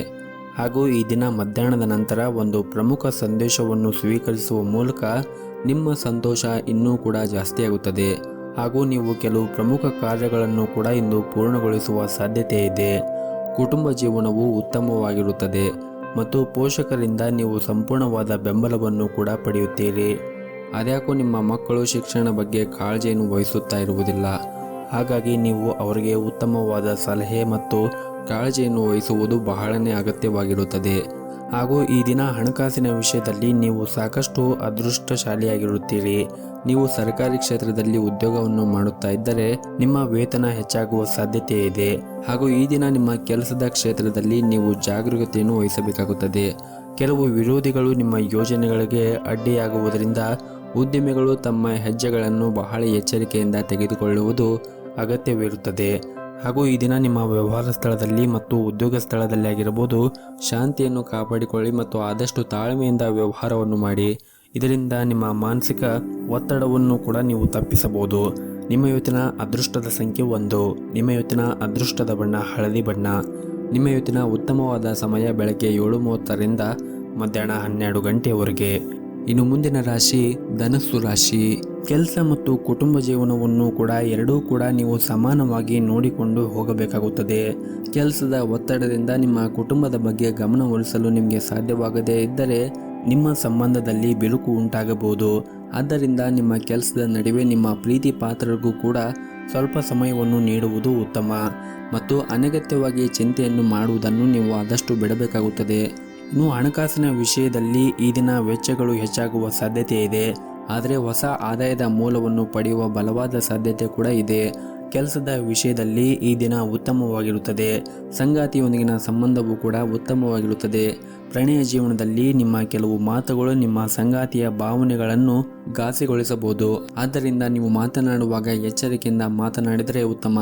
ಹಾಗೂ ಈ ದಿನ ಮಧ್ಯಾಹ್ನದ ನಂತರ ಒಂದು ಪ್ರಮುಖ ಸಂದೇಶವನ್ನು ಸ್ವೀಕರಿಸುವ ಮೂಲಕ ನಿಮ್ಮ ಸಂತೋಷ ಇನ್ನೂ ಕೂಡ ಜಾಸ್ತಿಯಾಗುತ್ತದೆ. ಹಾಗೂ ನೀವು ಕೆಲವು ಪ್ರಮುಖ ಕಾರ್ಯಗಳನ್ನು ಕೂಡ ಇಂದು ಪೂರ್ಣಗೊಳಿಸುವ ಸಾಧ್ಯತೆ ಇದೆ. ಕುಟುಂಬ ಜೀವನವು ಉತ್ತಮವಾಗಿರುತ್ತದೆ ಮತ್ತು ಪೋಷಕರಿಂದ ನೀವು ಸಂಪೂರ್ಣವಾದ ಬೆಂಬಲವನ್ನು ಕೂಡ ಪಡೆಯುತ್ತೀರಿ. ಅದ್ಯಾಕೋ ನಿಮ್ಮ ಮಕ್ಕಳು ಶಿಕ್ಷಣ ಬಗ್ಗೆ ಕಾಳಜಿಯನ್ನು ವಹಿಸುತ್ತಾ ಇರುವುದಿಲ್ಲ. ಹಾಗಾಗಿ ನೀವು ಅವರಿಗೆ ಉತ್ತಮವಾದ ಸಲಹೆ ಮತ್ತು ಕಾಳಜಿಯನ್ನು ವಹಿಸುವುದು ಬಹಳನೇ ಅಗತ್ಯವಾಗಿರುತ್ತದೆ. ಹಾಗೂ ಈ ದಿನ ಹಣಕಾಸಿನ ವಿಷಯದಲ್ಲಿ ನೀವು ಸಾಕಷ್ಟು ಅದೃಷ್ಟಶಾಲಿಯಾಗಿರುತ್ತೀರಿ. ನೀವು ಸರ್ಕಾರಿ ಕ್ಷೇತ್ರದಲ್ಲಿ ಉದ್ಯೋಗವನ್ನು ಮಾಡುತ್ತಾ ಇದ್ದರೆ ನಿಮ್ಮ ವೇತನ ಹೆಚ್ಚಾಗುವ ಸಾಧ್ಯತೆ ಇದೆ. ಹಾಗೂ ಈ ದಿನ ನಿಮ್ಮ ಕೆಲಸದ ಕ್ಷೇತ್ರದಲ್ಲಿ ನೀವು ಜಾಗರೂಕತೆಯನ್ನು ವಹಿಸಬೇಕಾಗುತ್ತದೆ. ಕೆಲವು ವಿರೋಧಿಗಳು ನಿಮ್ಮ ಯೋಜನೆಗಳಿಗೆ ಅಡ್ಡಿಯಾಗುವುದರಿಂದ ಉದ್ಯಮಿಗಳು ತಮ್ಮ ಹೆಜ್ಜೆಗಳನ್ನು ಬಹಳ ಎಚ್ಚರಿಕೆಯಿಂದ ತೆಗೆದುಕೊಳ್ಳುವುದು ಅಗತ್ಯವಿರುತ್ತದೆ. ಹಾಗೂ ಈ ದಿನ ನಿಮ್ಮ ವ್ಯವಹಾರ ಸ್ಥಳದಲ್ಲಿ ಮತ್ತು ಉದ್ಯೋಗ ಸ್ಥಳದಲ್ಲಿ ಆಗಿರಬಹುದು ಶಾಂತಿಯನ್ನು ಕಾಪಾಡಿಕೊಳ್ಳಿ ಮತ್ತು ಆದಷ್ಟು ತಾಳ್ಮೆಯಿಂದ ವ್ಯವಹಾರವನ್ನು ಮಾಡಿ. ಇದರಿಂದ ನಿಮ್ಮ ಮಾನಸಿಕ ಒತ್ತಡವನ್ನು ಕೂಡ ನೀವು ತಪ್ಪಿಸಬಹುದು. ನಿಮ್ಮ ಇವತ್ತಿನ ಅದೃಷ್ಟದ ಸಂಖ್ಯೆ 1. ನಿಮ್ಮ ಇವತ್ತಿನ ಅದೃಷ್ಟದ ಬಣ್ಣ ಹಳದಿ ಬಣ್ಣ. ನಿಮ್ಮ ಇವತ್ತಿನ ಉತ್ತಮವಾದ ಸಮಯ ಬೆಳಗ್ಗೆ 7:30ರಿಂದ ಮಧ್ಯಾಹ್ನ 12 ಗಂಟೆಯವರೆಗೆ. ಇನ್ನು ಮುಂದಿನ ರಾಶಿ ಧನಸ್ಸು ರಾಶಿ. ಕೆಲಸ ಮತ್ತು ಕುಟುಂಬ ಜೀವನವನ್ನು ಕೂಡ ಎರಡೂ ಕೂಡ ನೀವು ಸಮಾನವಾಗಿ ನೋಡಿಕೊಂಡು ಹೋಗಬೇಕಾಗುತ್ತದೆ. ಕೆಲಸದ ಒತ್ತಡದಿಂದ ನಿಮ್ಮ ಕುಟುಂಬದ ಬಗ್ಗೆ ಗಮನ ಹರಿಸಲು ನಿಮಗೆ ಸಾಧ್ಯವಾಗದೇ ಇದ್ದರೆ ನಿಮ್ಮ ಸಂಬಂಧದಲ್ಲಿ ಬಿರುಕು ಉಂಟಾಗಬಹುದು. ಆದ್ದರಿಂದ ನಿಮ್ಮ ಕೆಲಸದ ನಡುವೆ ನಿಮ್ಮ ಪ್ರೀತಿ ಪಾತ್ರರಿಗೂ ಕೂಡ ಸ್ವಲ್ಪ ಸಮಯವನ್ನು ನೀಡುವುದು ಉತ್ತಮ. ಮತ್ತು ಅನಗತ್ಯವಾಗಿ ಚಿಂತೆಯನ್ನು ಮಾಡುವುದನ್ನು ನೀವು ಆದಷ್ಟು ಬಿಡಬೇಕಾಗುತ್ತದೆ. ಇನ್ನು ಹಣಕಾಸಿನ ವಿಷಯದಲ್ಲಿ ಈ ದಿನ ವೆಚ್ಚಗಳು ಹೆಚ್ಚಾಗುವ ಸಾಧ್ಯತೆ ಇದೆ. ಆದರೆ ಹೊಸ ಆದಾಯದ ಮೂಲವನ್ನು ಪಡೆಯುವ ಬಲವಾದ ಸಾಧ್ಯತೆ ಕೂಡ ಇದೆ. ಕೆಲಸದ ವಿಷಯದಲ್ಲಿ ಈ ದಿನ ಉತ್ತಮವಾಗಿರುತ್ತದೆ. ಸಂಗಾತಿಯೊಂದಿಗಿನ ಸಂಬಂಧವೂ ಕೂಡ ಉತ್ತಮವಾಗಿರುತ್ತದೆ. ಪ್ರಣಯ ಜೀವನದಲ್ಲಿ ನಿಮ್ಮ ಕೆಲವು ಮಾತುಗಳು ನಿಮ್ಮ ಸಂಗಾತಿಯ ಭಾವನೆಗಳನ್ನು ಘಾಸಿಗೊಳಿಸಬಹುದು. ಆದ್ದರಿಂದ ನೀವು ಮಾತನಾಡುವಾಗ ಎಚ್ಚರಿಕೆಯಿಂದ ಮಾತನಾಡಿದರೆ ಉತ್ತಮ.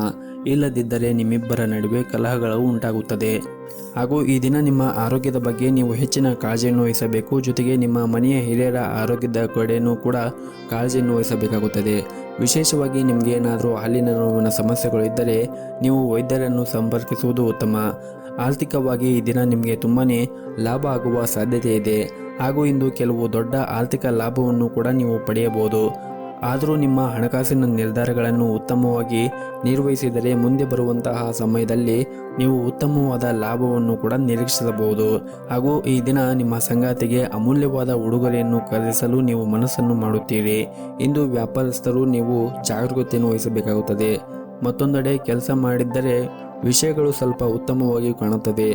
ಇಲ್ಲದಿದ್ದರೆ ನಿಮ್ಮಿಬ್ಬರ ನಡುವೆ ಕಲಹಗಳು ಉಂಟಾಗುತ್ತದೆ. ಹಾಗೂ ಈ ದಿನ ನಿಮ್ಮ ಆರೋಗ್ಯದ ಬಗ್ಗೆ ನೀವು ಹೆಚ್ಚಿನ ಕಾಳಜಿಯನ್ನು ವಹಿಸಬೇಕು. ಜೊತೆಗೆ ನಿಮ್ಮ ಮನೆಯ ಹಿರಿಯರ ಆರೋಗ್ಯದ ಕಡೆಯೂ ಕೂಡ ಕಾಳಜಿಯನ್ನು ವಹಿಸಬೇಕಾಗುತ್ತದೆ. ವಿಶೇಷವಾಗಿ ನಿಮಗೆ ಏನಾದರೂ ಹಾಲಿನ ನೋವಿನ ಸಮಸ್ಯೆಗಳು ಇದ್ದರೆ ನೀವು ವೈದ್ಯರನ್ನು ಸಂಪರ್ಕಿಸುವುದು ಉತ್ತಮ. ಆರ್ಥಿಕವಾಗಿ ಈ ದಿನ ನಿಮಗೆ ತುಂಬಾ ಲಾಭ ಆಗುವ ಸಾಧ್ಯತೆ ಇದೆ ಹಾಗೂ ಇಂದು ಕೆಲವು ದೊಡ್ಡ ಆರ್ಥಿಕ ಲಾಭವನ್ನು ಕೂಡ ನೀವು ಪಡೆಯಬಹುದು. ಆದರೂ ನಿಮ್ಮ ಹಣಕಾಸಿನ ನಿರ್ಧಾರಗಳನ್ನು ಉತ್ತಮವಾಗಿ ನಿರ್ವಹಿಸಿದರೆ ಮುಂದೆ ಬರುವಂತಹ ಸಮಯದಲ್ಲಿ ನೀವು ಉತ್ತಮವಾದ ಲಾಭವನ್ನು ಕೂಡ ನಿರೀಕ್ಷಿಸಬಹುದು. ಹಾಗೂ ಈ ದಿನ ನಿಮ್ಮ ಸಂಗಾತಿಗೆ ಅಮೂಲ್ಯವಾದ ಉಡುಗೊರೆಯನ್ನು ಖರೀದಿಸಲು ನೀವು ಮನಸ್ಸನ್ನು ಮಾಡುತ್ತೀರಿ. ಇಂದು ವ್ಯಾಪಾರಸ್ಥರು ನೀವು ಜಾಗರೂಕತೆಯನ್ನು ವಹಿಸಬೇಕಾಗುತ್ತದೆ. ಮತ್ತೊಂದೆಡೆ ಕೆಲಸ ಮಾಡಿದ್ದರೆ ವಿಷಯಗಳು ಸ್ವಲ್ಪ ಉತ್ತಮವಾಗಿ ಕಾಣುತ್ತದೆ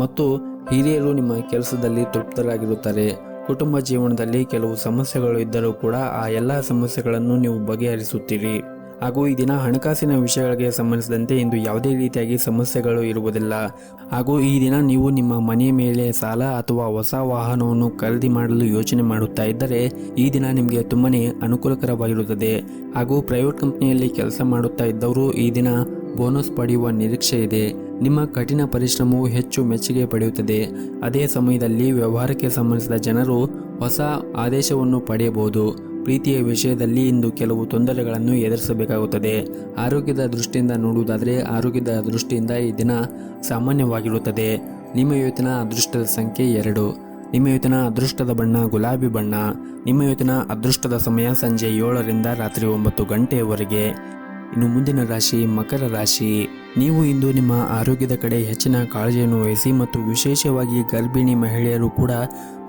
ಮತ್ತು ಹಿರಿಯರು ನಿಮ್ಮ ಕೆಲಸದಲ್ಲಿ ತೃಪ್ತರಾಗಿರುತ್ತಾರೆ. ಕುಟುಂಬ ಜೀವನದಲ್ಲಿ ಕೆಲವು ಸಮಸ್ಯೆಗಳು ಇದ್ದರೂ ಕೂಡ ಆ ಎಲ್ಲ ಸಮಸ್ಯೆಗಳನ್ನು ನೀವು ಬಗೆಹರಿಸುತ್ತೀರಿ. ಹಾಗೂ ಈ ದಿನ ಹಣಕಾಸಿನ ವಿಷಯಗಳಿಗೆ ಸಂಬಂಧಿಸಿದಂತೆ ಇಂದು ಯಾವುದೇ ರೀತಿಯಾಗಿ ಸಮಸ್ಯೆಗಳು ಇರುವುದಿಲ್ಲ. ಹಾಗೂ ಈ ದಿನ ನೀವು ನಿಮ್ಮ ಮನೆಯ ಮೇಲೆ ಸಾಲ ಅಥವಾ ಹೊಸ ವಾಹನವನ್ನು ಖರೀದಿ ಮಾಡಲು ಯೋಚನೆ ಮಾಡುತ್ತಾ ಇದ್ದರೆ ಈ ದಿನ ನಿಮಗೆ ತುಂಬಾ ಅನುಕೂಲಕರವಾಗಿರುತ್ತದೆ. ಹಾಗೂ ಪ್ರೈವೇಟ್ ಕಂಪನಿಯಲ್ಲಿ ಕೆಲಸ ಮಾಡುತ್ತಾ ಇದ್ದವರು ಈ ದಿನ ಬೋನಸ್ ಪಡೆಯುವ ನಿರೀಕ್ಷೆ ಇದೆ. ನಿಮ್ಮ ಕಠಿಣ ಪರಿಶ್ರಮವು ಹೆಚ್ಚು ಮೆಚ್ಚುಗೆ ಪಡೆಯುತ್ತದೆ. ಅದೇ ಸಮಯದಲ್ಲಿ ವ್ಯವಹಾರಕ್ಕೆ ಸಂಬಂಧಿಸಿದ ಜನರು ಹೊಸ ಆದೇಶವನ್ನು ಪಡೆಯಬಹುದು. ಪ್ರೀತಿಯ ವಿಷಯದಲ್ಲಿ ಇಂದು ಕೆಲವು ತೊಂದರೆಗಳನ್ನು ಎದುರಿಸಬೇಕಾಗುತ್ತದೆ. ಆರೋಗ್ಯದ ದೃಷ್ಟಿಯಿಂದ ನೋಡುವುದಾದರೆ ಆರೋಗ್ಯದ ದೃಷ್ಟಿಯಿಂದ ಈ ದಿನ ಸಾಮಾನ್ಯವಾಗಿರುತ್ತದೆ. ನಿಮ್ಮ ಇವತ್ತಿನ ಅದೃಷ್ಟದ ಸಂಖ್ಯೆ 2. ನಿಮ್ಮ ಇವತ್ತಿನ ಅದೃಷ್ಟದ ಬಣ್ಣ ಗುಲಾಬಿ ಬಣ್ಣ. ನಿಮ್ಮ ಇವತ್ತಿನ ಅದೃಷ್ಟದ ಸಮಯ ಸಂಜೆ 7ರಿಂದ ರಾತ್ರಿ 9 ಗಂಟೆಯವರೆಗೆ. ಇನ್ನು ಮುಂದಿನ ರಾಶಿ ಮಕರ ರಾಶಿ. ನೀವು ಇಂದು ನಿಮ್ಮ ಆರೋಗ್ಯದ ಕಡೆ ಹೆಚ್ಚಿನ ಕಾಳಜಿಯನ್ನು ವಹಿಸಿ ಮತ್ತು ವಿಶೇಷವಾಗಿ ಗರ್ಭಿಣಿ ಮಹಿಳೆಯರು ಕೂಡ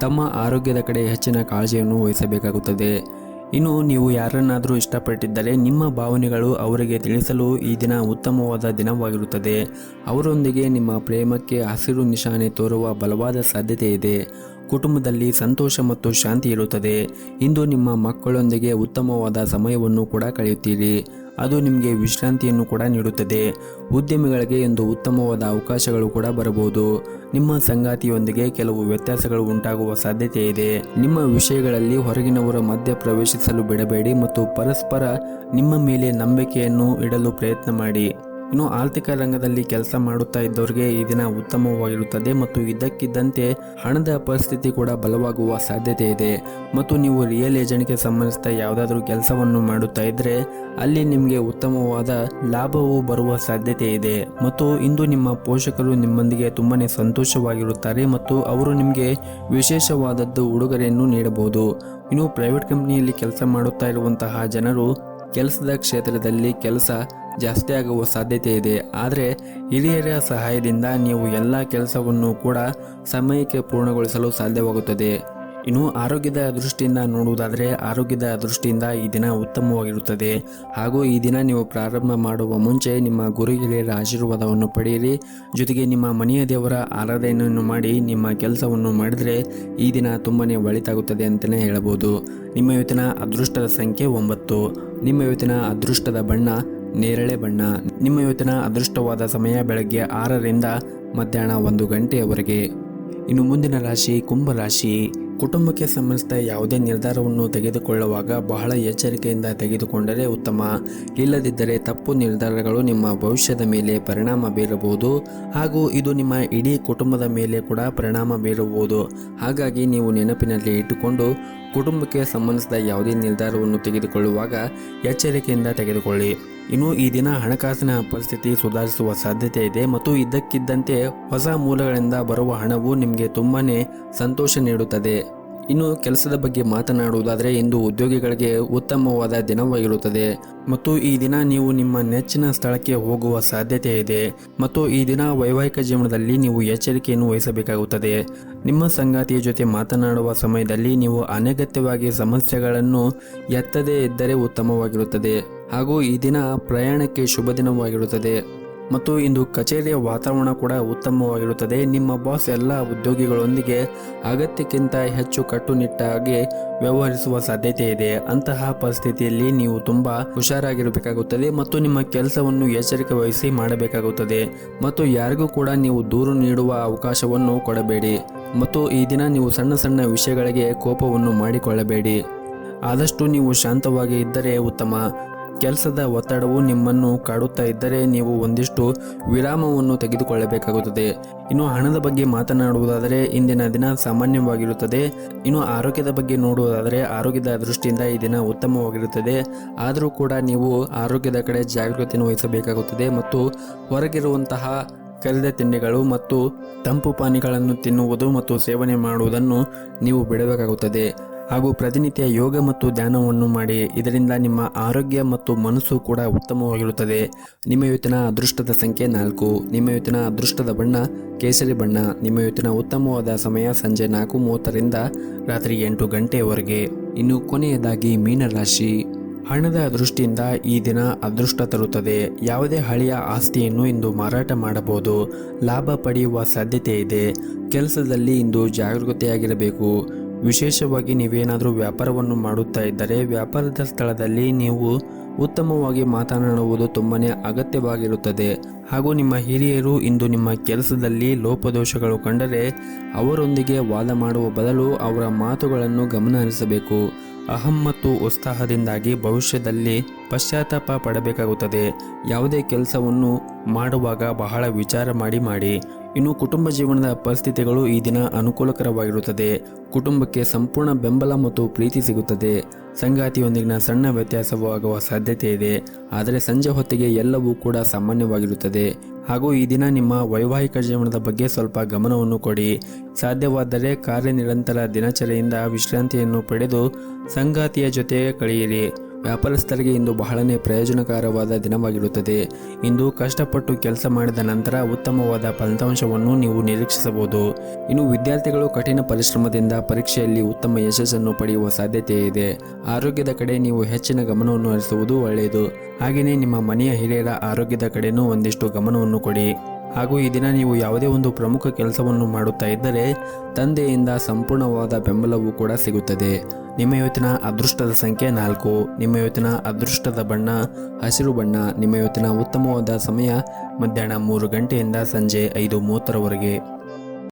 ತಮ್ಮ ಆರೋಗ್ಯದ ಕಡೆ ಹೆಚ್ಚಿನ ಕಾಳಜಿಯನ್ನು ವಹಿಸಬೇಕಾಗುತ್ತದೆ. ಇನ್ನು ನೀವು ಯಾರನ್ನಾದರೂ ಇಷ್ಟಪಟ್ಟಿದ್ದರೆ ನಿಮ್ಮ ಭಾವನೆಗಳು ಅವರಿಗೆ ತಿಳಿಸಲು ಈ ದಿನ ಉತ್ತಮವಾದ ದಿನವಾಗಿರುತ್ತದೆ. ಅವರೊಂದಿಗೆ ನಿಮ್ಮ ಪ್ರೇಮಕ್ಕೆ ಹಸಿರು ನಿಶಾನೆ ತೋರುವ ಬಲವಾದ ಸಾಧ್ಯತೆ ಇದೆ. ಕುಟುಂಬದಲ್ಲಿ ಸಂತೋಷ ಮತ್ತು ಶಾಂತಿ ಇರುತ್ತದೆ. ಇಂದು ನಿಮ್ಮ ಮಕ್ಕಳೊಂದಿಗೆ ಉತ್ತಮವಾದ ಸಮಯವನ್ನು ಕೂಡ ಕಳೆಯುತ್ತೀರಿ. ಅದು ನಿಮಗೆ ವಿಶ್ರಾಂತಿಯನ್ನು ಕೂಡ ನೀಡುತ್ತದೆ. ಉದ್ಯಮಿಗಳಿಗೆ ಇಂದು ಉತ್ತಮವಾದ ಅವಕಾಶಗಳು ಕೂಡ ಬರಬಹುದು. ನಿಮ್ಮ ಸಂಗಾತಿಯೊಂದಿಗೆ ಕೆಲವು ವ್ಯತ್ಯಾಸಗಳು ಉಂಟಾಗುವ ಸಾಧ್ಯತೆ ಇದೆ. ನಿಮ್ಮ ವಿಷಯಗಳಲ್ಲಿ ಹೊರಗಿನವರ ಮಧ್ಯ ಪ್ರವೇಶಿಸಲು ಬಿಡಬೇಡಿ ಮತ್ತು ಪರಸ್ಪರ ನಿಮ್ಮ ಮೇಲೆ ನಂಬಿಕೆಯನ್ನು ಇಡಲು ಪ್ರಯತ್ನ ಮಾಡಿ. ಇನ್ನು ಆರ್ಥಿಕ ರಂಗದಲ್ಲಿ ಕೆಲಸ ಮಾಡುತ್ತಾ ಇದ್ದವರಿಗೆ ಈ ದಿನ ಉತ್ತಮವಾಗಿರುತ್ತದೆ ಮತ್ತು ಇದ್ದಕ್ಕಿದ್ದಂತೆ ಹಣದ ಪರಿಸ್ಥಿತಿ ಕೂಡ ಬಲವಾಗುವ ಸಾಧ್ಯತೆ ಇದೆ. ಮತ್ತು ನೀವು ರಿಯಲ್ ಏಜೆಂಟ್ಗೆ ಸಂಬಂಧಿಸಿದ ಯಾವುದಾದ್ರೂ ಕೆಲಸವನ್ನು ಮಾಡುತ್ತಾ ಇದ್ದರೆ ಅಲ್ಲಿ ನಿಮಗೆ ಉತ್ತಮವಾದ ಲಾಭವು ಬರುವ ಸಾಧ್ಯತೆ ಇದೆ. ಮತ್ತು ಇಂದು ನಿಮ್ಮ ಪೋಷಕರು ನಿಮ್ಮೊಂದಿಗೆ ತುಂಬಾ ಸಂತೋಷವಾಗಿರುತ್ತಾರೆ ಮತ್ತು ಅವರು ನಿಮಗೆ ವಿಶೇಷವಾದದ್ದು ಉಡುಗೊರೆಯನ್ನು ನೀಡಬಹುದು. ಇನ್ನು ಪ್ರೈವೇಟ್ ಕಂಪನಿಯಲ್ಲಿ ಕೆಲಸ ಮಾಡುತ್ತಾ ಇರುವಂತಹ ಜನರು ಕೆಲಸದ ಕ್ಷೇತ್ರದಲ್ಲಿ ಕೆಲಸ ಜಾಸ್ತಿ ಆಗುವ ಸಾಧ್ಯತೆ ಇದೆ. ಆದರೆ ಹಿರಿಯರ ಸಹಾಯದಿಂದ ನೀವು ಎಲ್ಲ ಕೆಲಸವನ್ನು ಕೂಡ ಸಮಯಕ್ಕೆ ಪೂರ್ಣಗೊಳಿಸಲು ಸಾಧ್ಯವಾಗುತ್ತದೆ. ಇನ್ನು ಆರೋಗ್ಯದ ದೃಷ್ಟಿಯಿಂದ ನೋಡುವುದಾದರೆ ಆರೋಗ್ಯದ ದೃಷ್ಟಿಯಿಂದ ಈ ದಿನ ಉತ್ತಮವಾಗಿರುತ್ತದೆ. ಹಾಗೂ ಈ ದಿನ ನೀವು ಪ್ರಾರಂಭ ಮಾಡುವ ಮುಂಚೆ ನಿಮ್ಮ ಗುರು ಹಿರಿಯರ ಆಶೀರ್ವಾದವನ್ನು ಪಡೆಯಿರಿ. ಜೊತೆಗೆ ನಿಮ್ಮ ಮನೆಯ ದೇವರ ಆರಾಧನೆಯನ್ನು ಮಾಡಿ ನಿಮ್ಮ ಕೆಲಸವನ್ನು ಮಾಡಿದರೆ ಈ ದಿನ ತುಂಬಾ ಒಳಿತಾಗುತ್ತದೆ ಅಂತಲೇ ಹೇಳಬಹುದು. ನಿಮ್ಮ ಇವತ್ತಿನ ಅದೃಷ್ಟದ ಸಂಖ್ಯೆ 9. ನಿಮ್ಮ ಇವತ್ತಿನ ಅದೃಷ್ಟದ ಬಣ್ಣ ನೇರಳೆ ಬಣ್ಣ. ನಿಮ್ಮ ಇವತ್ತಿನ ಅದೃಷ್ಟವಾದ ಸಮಯ ಬೆಳಗ್ಗೆ 6ರಿಂದ ಮಧ್ಯಾಹ್ನ 1 ಗಂಟೆಯವರೆಗೆ. ಇನ್ನು ಮುಂದಿನ ರಾಶಿ ಕುಂಭರಾಶಿ. ಕುಟುಂಬಕ್ಕೆ ಸಂಬಂಧಿಸಿದ ಯಾವುದೇ ನಿರ್ಧಾರವನ್ನು ತೆಗೆದುಕೊಳ್ಳುವಾಗ ಬಹಳ ಎಚ್ಚರಿಕೆಯಿಂದ ತೆಗೆದುಕೊಂಡರೆ ಉತ್ತಮ. ಇಲ್ಲದಿದ್ದರೆ ತಪ್ಪು ನಿರ್ಧಾರಗಳು ನಿಮ್ಮ ಭವಿಷ್ಯದ ಮೇಲೆ ಪರಿಣಾಮ ಬೀರಬಹುದು ಹಾಗೂ ಇದು ನಿಮ್ಮ ಇಡೀ ಕುಟುಂಬದ ಮೇಲೆ ಕೂಡ ಪರಿಣಾಮ ಬೀರಬಹುದು. ಹಾಗಾಗಿ ನೀವು ನೆನಪಿನಲ್ಲಿ ಇಟ್ಟುಕೊಂಡು ಕುಟುಂಬಕ್ಕೆ ಸಂಬಂಧಿಸಿದ ಯಾವುದೇ ನಿರ್ಧಾರವನ್ನು ತೆಗೆದುಕೊಳ್ಳುವಾಗ ಎಚ್ಚರಿಕೆಯಿಂದ ತೆಗೆದುಕೊಳ್ಳಿ. ಇನ್ನು ಈ ದಿನ ಹಣಕಾಸಿನ ಪರಿಸ್ಥಿತಿ ಸುಧಾರಿಸುವ ಸಾಧ್ಯತೆ ಇದೆ ಮತ್ತು ಇದ್ದಕ್ಕಿದ್ದಂತೆ ಹೊಸ ಮೂಲಗಳಿಂದ ಬರುವ ಹಣವು ನಿಮಗೆ ತುಂಬಾನೇ ಸಂತೋಷ ನೀಡುತ್ತದೆ. ಇನ್ನು ಕೆಲಸದ ಬಗ್ಗೆ ಮಾತನಾಡುವುದಾದರೆ ಇಂದು ಉದ್ಯೋಗಿಗಳಿಗೆ ಉತ್ತಮವಾದ ದಿನವಾಗಿರುತ್ತದೆ ಮತ್ತು ಈ ದಿನ ನೀವು ನಿಮ್ಮ ನೆಚ್ಚಿನ ಸ್ಥಳಕ್ಕೆ ಹೋಗುವ ಸಾಧ್ಯತೆ ಇದೆ. ಮತ್ತು ಈ ದಿನ ವೈವಾಹಿಕ ಜೀವನದಲ್ಲಿ ನೀವು ಎಚ್ಚರಿಕೆಯನ್ನು ವಹಿಸಬೇಕಾಗುತ್ತದೆ. ನಿಮ್ಮ ಸಂಗಾತಿಯ ಜೊತೆ ಮಾತನಾಡುವ ಸಮಯದಲ್ಲಿ ನೀವು ಅನಗತ್ಯವಾಗಿ ಸಮಸ್ಯೆಗಳನ್ನು ಎತ್ತದೇ ಇದ್ದರೆ ಉತ್ತಮವಾಗಿರುತ್ತದೆ. ಹಾಗೂ ಈ ದಿನ ಪ್ರಯಾಣಕ್ಕೆ ಶುಭ ದಿನವಾಗಿರುತ್ತದೆ ಮತ್ತು ಇಂದು ಕಚೇರಿಯ ವಾತಾವರಣ ಕೂಡ ಉತ್ತಮವಾಗಿರುತ್ತದೆ. ನಿಮ್ಮ ಬಾಸ್ ಎಲ್ಲ ಉದ್ಯೋಗಿಗಳೊಂದಿಗೆ ಅಗತ್ಯಕ್ಕಿಂತ ಹೆಚ್ಚು ಕಟ್ಟುನಿಟ್ಟಾಗಿ ವ್ಯವಹರಿಸುವ ಸಾಧ್ಯತೆ ಇದೆ. ಅಂತಹ ಪರಿಸ್ಥಿತಿಯಲ್ಲಿ ನೀವು ತುಂಬಾ ಹುಷಾರಾಗಿರಬೇಕಾಗುತ್ತದೆ ಮತ್ತು ನಿಮ್ಮ ಕೆಲಸವನ್ನು ಎಚ್ಚರಿಕೆ ವಹಿಸಿ ಮಾಡಬೇಕಾಗುತ್ತದೆ. ಮತ್ತು ಯಾರಿಗೂ ಕೂಡ ನೀವು ದೂರು ನೀಡುವ ಅವಕಾಶವನ್ನು ಕೊಡಬೇಡಿ. ಮತ್ತು ಈ ದಿನ ನೀವು ಸಣ್ಣ ಸಣ್ಣ ವಿಷಯಗಳಿಗೆ ಕೋಪವನ್ನು ಮಾಡಿಕೊಳ್ಳಬೇಡಿ. ಆದಷ್ಟು ನೀವು ಶಾಂತವಾಗಿ ಇದ್ದರೆ ಉತ್ತಮ. ಕೆಲಸದ ಒತ್ತಡವು ನಿಮ್ಮನ್ನು ಕಾಡುತ್ತಾ ಇದ್ದರೆ ನೀವು ಒಂದಿಷ್ಟು ವಿರಾಮವನ್ನು ತೆಗೆದುಕೊಳ್ಳಬೇಕಾಗುತ್ತದೆ. ಇನ್ನು ಹಣದ ಬಗ್ಗೆ ಮಾತನಾಡುವುದಾದರೆ ಇಂದಿನ ದಿನ ಸಾಮಾನ್ಯವಾಗಿರುತ್ತದೆ. ಇನ್ನು ಆರೋಗ್ಯದ ಬಗ್ಗೆ ನೋಡುವುದಾದರೆ ಆರೋಗ್ಯದ ದೃಷ್ಟಿಯಿಂದ ಈ ದಿನ ಉತ್ತಮವಾಗಿರುತ್ತದೆ. ಆದರೂ ಕೂಡ ನೀವು ಆರೋಗ್ಯದ ಕಡೆ ಜಾಗೃತಿಯನ್ನು ವಹಿಸಬೇಕಾಗುತ್ತದೆ ಮತ್ತು ಹೊರಗಿರುವಂತಹ ಕರಿದ ತಿಂಡಿಗಳು ಮತ್ತು ತಂಪು ಪಾನೀಯಗಳನ್ನು ತಿನ್ನುವುದು ಮತ್ತು ಸೇವನೆ ಮಾಡುವುದನ್ನು ನೀವು ಬಿಡಬೇಕಾಗುತ್ತದೆ. ಹಾಗೂ ಪ್ರತಿನಿತ್ಯ ಯೋಗ ಮತ್ತು ಧ್ಯಾನವನ್ನು ಮಾಡಿ. ಇದರಿಂದ ನಿಮ್ಮ ಆರೋಗ್ಯ ಮತ್ತು ಮನಸ್ಸು ಕೂಡ ಉತ್ತಮವಾಗಿರುತ್ತದೆ. ನಿಮ್ಮ ಇವತ್ತಿನ ಅದೃಷ್ಟದ ಸಂಖ್ಯೆ 4. ನಿಮ್ಮ ಇವತ್ತಿನ ಅದೃಷ್ಟದ ಬಣ್ಣ ಕೇಸರಿ ಬಣ್ಣ. ನಿಮ್ಮ ಇವತ್ತಿನ ಉತ್ತಮವಾದ ಸಮಯ ಸಂಜೆ 4:30ರಿಂದ ರಾತ್ರಿ 8 ಗಂಟೆಯವರೆಗೆ. ಇನ್ನು ಕೊನೆಯದಾಗಿ ಮೀನರಾಶಿ. ಹಣದ ದೃಷ್ಟಿಯಿಂದ ಈ ದಿನ ಅದೃಷ್ಟ ತರುತ್ತದೆ. ಯಾವುದೇ ಹಳೆಯ ಆಸ್ತಿಯನ್ನು ಇಂದು ಮಾರಾಟ ಮಾಡಬಹುದು. ಲಾಭ ಪಡೆಯುವ ಸಾಧ್ಯತೆ ಇದೆ. ಕೆಲಸದಲ್ಲಿ ಇಂದು ಜಾಗರೂಕತೆಯಾಗಿರಬೇಕು. ವಿಶೇಷವಾಗಿ ನೀವೇನಾದರೂ ವ್ಯಾಪಾರವನ್ನು ಮಾಡುತ್ತಾ ಇದ್ದರೆ ವ್ಯಾಪಾರದ ಸ್ಥಳದಲ್ಲಿ ನೀವು ಉತ್ತಮವಾಗಿ ಮಾತನಾಡುವುದು ತುಂಬನೇ ಅಗತ್ಯವಾಗಿರುತ್ತದೆ. ಹಾಗೂ ನಿಮ್ಮ ಹಿರಿಯರು ಇಂದು ನಿಮ್ಮ ಕೆಲಸದಲ್ಲಿ ಲೋಪದೋಷಗಳು ಕಂಡರೆ ಅವರೊಂದಿಗೆ ವಾದ ಮಾಡುವ ಬದಲು ಅವರ ಮಾತುಗಳನ್ನು ಗಮನ ಹರಿಸಬೇಕು. ಅಹಂ ಮತ್ತು ಉತ್ಸಾಹದಿಂದಾಗಿ ಭವಿಷ್ಯದಲ್ಲಿ ಪಶ್ಚಾತ್ತಾಪ ಪಡಬೇಕಾಗುತ್ತದೆ. ಯಾವುದೇ ಕೆಲಸವನ್ನು ಮಾಡುವಾಗ ಬಹಳ ವಿಚಾರ ಮಾಡಿ. ಇನ್ನು ಕುಟುಂಬ ಜೀವನದ ಪರಿಸ್ಥಿತಿಗಳು ಈ ದಿನ ಅನುಕೂಲಕರವಾಗಿರುತ್ತದೆ. ಕುಟುಂಬಕ್ಕೆ ಸಂಪೂರ್ಣ ಬೆಂಬಲ ಮತ್ತು ಪ್ರೀತಿ ಸಿಗುತ್ತದೆ. ಸಂಗಾತಿಯೊಂದಿಗಿನ ಸಣ್ಣ ವ್ಯತ್ಯಾಸವಾಗುವ ಸಾಧ್ಯತೆ ಇದೆ. ಆದರೆ ಸಂಜೆ ಹೊತ್ತಿಗೆ ಎಲ್ಲವೂ ಕೂಡ ಸಾಮಾನ್ಯವಾಗಿರುತ್ತದೆ. ಹಾಗೂ ಈ ದಿನ ನಿಮ್ಮ ವೈವಾಹಿಕ ಜೀವನದ ಬಗ್ಗೆ ಸ್ವಲ್ಪ ಗಮನವನ್ನು ಕೊಡಿ. ಸಾಧ್ಯವಾದರೆ ಕಾರ್ಯನಿರಂತರ ದಿನಚರಿಯಿಂದ ವಿಶ್ರಾಂತಿಯನ್ನು ಪಡೆದು ಸಂಗಾತಿಯ ಜೊತೆ ಕಳೆಯಿರಿ. ವ್ಯಾಪಾರಸ್ಥರಿಗೆ ಇಂದು ಬಹಳನೇ ಪ್ರಯೋಜನಕರವಾದ ದಿನವಾಗಿರುತ್ತದೆ. ಇಂದು ಕಷ್ಟಪಟ್ಟು ಕೆಲಸ ಮಾಡಿದ ನಂತರ ಉತ್ತಮವಾದ ಫಲಿತಾಂಶವನ್ನು ನೀವು ನಿರೀಕ್ಷಿಸಬಹುದು. ಇನ್ನು ವಿದ್ಯಾರ್ಥಿಗಳು ಕಠಿಣ ಪರಿಶ್ರಮದಿಂದ ಪರೀಕ್ಷೆಯಲ್ಲಿ ಉತ್ತಮ ಯಶಸ್ಸನ್ನು ಪಡೆಯುವ ಸಾಧ್ಯತೆ ಇದೆ. ಆರೋಗ್ಯದ ಕಡೆ ನೀವು ಹೆಚ್ಚಿನ ಗಮನವನ್ನು ಹರಿಸುವುದು ಒಳ್ಳೆಯದು. ಹಾಗೆಯೇ ನಿಮ್ಮ ಮನೆಯ ಹಿರಿಯರ ಆರೋಗ್ಯದ ಕಡೆನೂ ಒಂದಿಷ್ಟು ಗಮನವನ್ನು ಕೊಡಿ. ಹಾಗೂ ಈ ದಿನ ನೀವು ಯಾವುದೇ ಒಂದು ಪ್ರಮುಖ ಕೆಲಸವನ್ನು ಮಾಡುತ್ತಾ ಇದ್ದರೆ ತಂದೆಯಿಂದ ಸಂಪೂರ್ಣವಾದ ಬೆಂಬಲವೂ ಕೂಡ ಸಿಗುತ್ತದೆ. ನಿಮ್ಮ ಇವತ್ತಿನ ಅದೃಷ್ಟದ ಸಂಖ್ಯೆ 4. ನಿಮ್ಮ ಇವತ್ತಿನ ಅದೃಷ್ಟದ ಬಣ್ಣ ಹಸಿರು ಬಣ್ಣ. ನಿಮ್ಮ ಇವತ್ತಿನ ಉತ್ತಮವಾದ ಸಮಯ ಮಧ್ಯಾಹ್ನ 3 ಗಂಟೆಯಿಂದ ಸಂಜೆ 5:30ರವರೆಗೆ.